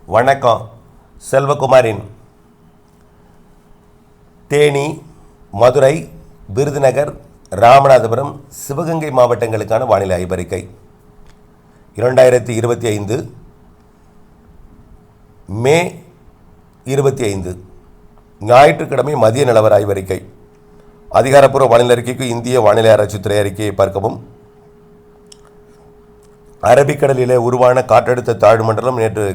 வணக்கம். செல்வகுமாரின் தேனி, மதுரை, விருதுநகர், ராமநாதபுரம், சிவகங்கை மாவட்டங்களுக்கான வானிலை ஆய்வறிக்கை 2025 மே 25 ஞாயிற்றுக்கிழமை மதிய நிலவர ஆய்வறிக்கை. அதிகாரப்பூர்வ வானிலை அறிக்கைக்கு இந்திய வானிலை ஆராய்ச்சித்துறை அறிக்கையை பார்க்கவும். அரபிக்கடலிலே உருவான காற்றழுத்த தாழ்வு மண்டலம் நேற்று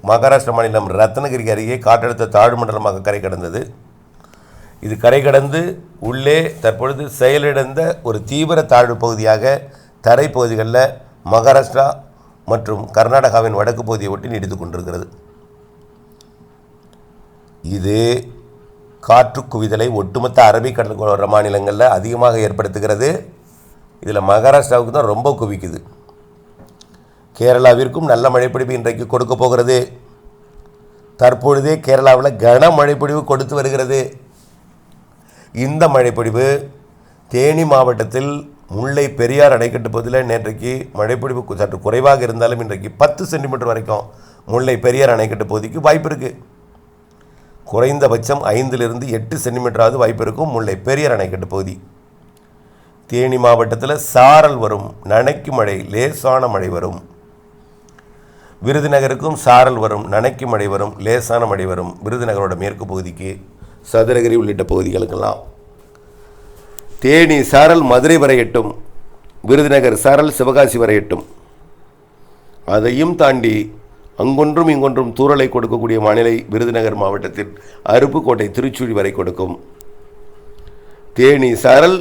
மகாராஷ்டிரா மாநிலம் ரத்னகிரி அருகே காற்றழுத்த தாழ்வு மண்டலமாக கரை கடந்தது. இது கரை கடந்து உள்ளே தற்பொழுது செயலிழந்த ஒரு தீவிர தாழ்வு பகுதியாக தரைப்பகுதிகளில் மகாராஷ்டிரா மற்றும் கர்நாடகாவின் வடக்கு பகுதியை ஒட்டி நீடித்து கொண்டிருக்கிறது. இது காற்று குவிதலை ஒட்டுமொத்த அரபிக்கடல் மாநிலங்களில் அதிகமாக ஏற்படுத்துகிறது. இதில் மகாராஷ்டிராவுக்கு தான் ரொம்ப குவிக்குது. கேரளாவிற்கும் நல்ல மழைப்பொழிவு இன்றைக்கு கொடுக்க போகிறது. தற்பொழுதே கேரளாவில் கன மழைப்பொழிவு கொடுத்து வருகிறது. இந்த மழைப்பொழிவு தேனி மாவட்டத்தில் முல்லை பெரியார் அணைக்கட்டு பகுதியில் நேற்றைக்கு மழைப்பொழிவு சற்று குறைவாக இருந்தாலும் இன்றைக்கு 10 சென்டிமீட்டர் வரைக்கும் முல்லை பெரியார் அணைக்கட்டு பகுதிக்கு வாய்ப்பு இருக்குது. குறைந்தபட்சம் 5 to 8 சென்டிமீட்டராவது வாய்ப்பு இருக்கும் முல்லை பெரியார் அணைக்கட்டு பகுதி. தேனி மாவட்டத்தில் சாரல் வரும், நனைக்கும் மழை, லேசான மழை வரும். விருதுநகருக்கும் சாரல் வரும், நனைக்கும் மழை வரும், லேசான மழை வரும். விருதுநகரோட மேற்கு பகுதிக்கு, சதுரகிரி உள்ளிட்ட பகுதிகளுக்கெல்லாம். தேனி சாரல் மதுரை வரை எட்டும், விருதுநகர் சாரல் சிவகாசி வரை எட்டும். அதையும் தாண்டி அங்கொன்றும் இங்கொன்றும் தூறலை கொடுக்கக்கூடிய வானிலை விருதுநகர் மாவட்டத்தில் அருப்புக்கோட்டை திருச்சுழி வரை கொடுக்கும். தேனி சாரல்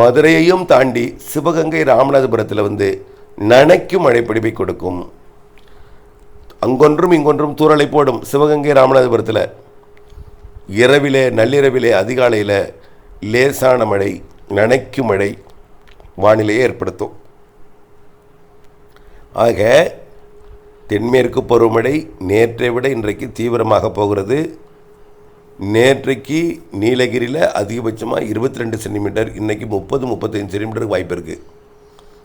மதுரையையும் தாண்டி சிவகங்கை ராமநாதபுரத்தில் வந்து நனைக்கும் மழைப்பொழிவை கொடுக்கும். அங்கொன்றும் இங்கொன்றும் தூறலை போடும். சிவகங்கை ராமநாதபுரத்தில் இரவிலே, நள்ளிரவிலே, அதிகாலையில் லேசான மழை, நனைக்கும் மழை வானிலையை ஏற்படுத்தும். ஆக தென்மேற்கு பருவமழை நேற்றை விட இன்றைக்கு தீவிரமாக போகிறது. நேற்றைக்கு நீலகிரியில் அதிகபட்சமாக 22 சென்டிமீட்டர், இன்றைக்கி 30-35 சென்டிமீட்டருக்கு வாய்ப்பு இருக்குது.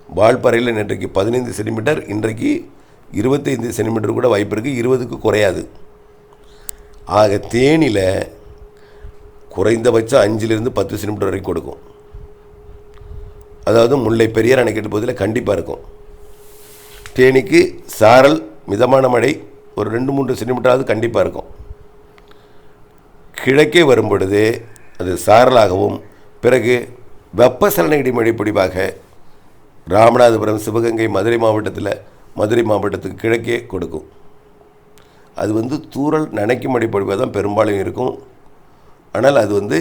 வால்பாறையில் நேற்றைக்கு 15 சென்டிமீட்டர், இன்றைக்கு 25 சென்டிமீட்டர் கூட வாய்ப்பு இருக்குது. 20க்கு குறையாது. ஆக தேனியில் குறைந்தபட்சம் 5 to 10 சென்டிமீட்டர் வரைக்கும் கொடுக்கும். அதாவது முல்லை பெரியார் அணைக்கட்டு பகுதியில் கண்டிப்பாக இருக்கும். தேனிக்கு சாரல் மிதமான மழை ஒரு 2-3 சென்டிமீட்டராவது கண்டிப்பாக இருக்கும். கிழக்கே வரும் பொழுது அது சாரலாகவும் பிறகு வெப்பசலன இடிமழை பொழிவாக ராமநாதபுரம், சிவகங்கை, மதுரை மாவட்டத்துக்கு கிழக்கே கொடுக்கும். அது தூறல் நனைக்கும் மழை பொழிவாக தான் பெரும்பாலும் இருக்கும். ஆனால் அது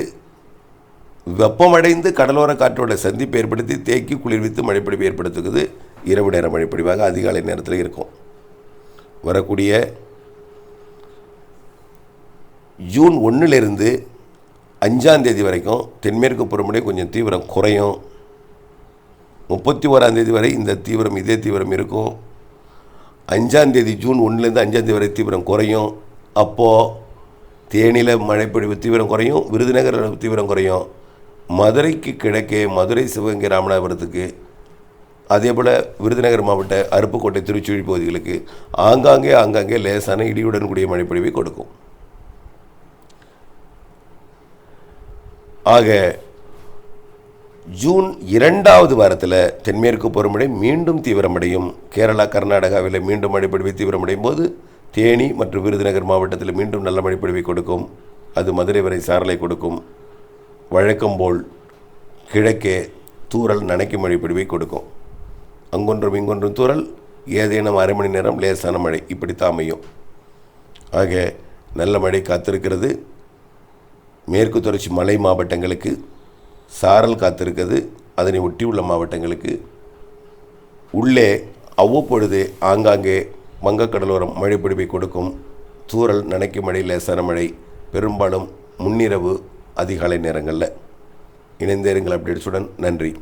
வெப்பமடைந்து கடலோர காற்றோட சந்திப்பை ஏற்படுத்தி தேக்கி குளிர்வித்து மழைப்பொழிவு ஏற்படுத்துகிறது. இரவு நேர மழைப்பொழிவாக அதிகாலை நேரத்தில் இருக்கும். வரக்கூடிய ஜூன் 1 to 5 வரைக்கும் தென்மேற்கு பருவமழை கொஞ்சம் தீவிரம் குறையும். 31 வரை இந்த தீவிரம் இதே தீவிரம் இருக்கும். 5 ஜூன் 1 to 5 வரை தீவிரம் குறையும். அப்போது தேனியில் மழைப்பொழிவு தீவிரம் குறையும், விருதுநகர் தீவிரம் குறையும். மதுரைக்கு கிழக்கே மதுரை, சிவகங்கை, ராமநாதபுரத்துக்கு, அதே போல் விருதுநகர் மாவட்ட அருப்புக்கோட்டை திருச்சுழி பகுதிகளுக்கு ஆங்காங்கே லேசான இடியுடன் கூடிய மழைப்பொழிவை கொடுக்கும். ஆக ஜூன் 2வது வாரத்தில் தென்மேற்கு பருவமழை மீண்டும் தீவிரமடையும். கேரளா, கர்நாடகாவில் மீண்டும் மழைப்பொழிவை தீவிரமடையும் போது தேனி மற்றும் விருதுநகர் மாவட்டத்தில் மீண்டும் நல்ல மழைப்பொழிவை கொடுக்கும். அது மதுரை வரை சாரலை கொடுக்கும். வழக்கம்போல் கிழக்கே தூறல் நனைக்கும் மழைப்பொழிவை கொடுக்கும். அங்கொன்றும் இங்கொன்றும் தூறல், ஏதேனும் அரை மணி நேரம் லேசான மழை, இப்படித்தான் அமையும். ஆக நல்ல மழை காத்திருக்கிறது. மேற்கு தொடர்ச்சி மலை மாவட்டங்களுக்கு சாரல் காத்திருக்கிறது. அதனை ஒட்டியுள்ள மாவட்டங்களுக்கு உள்ளே அவ்வப்பொழுது ஆங்காங்கே வங்கக்கடலோரம் மழைப்பொழிவை கொடுக்கும். தூறல் நனைக்கும் மழை, லேசான மழை பெரும்பாலும் முன்னிரவு அதிகாலை நேரங்களில். இணைந்தேருங்கள் அப்டேட்ஸுடன். நன்றி.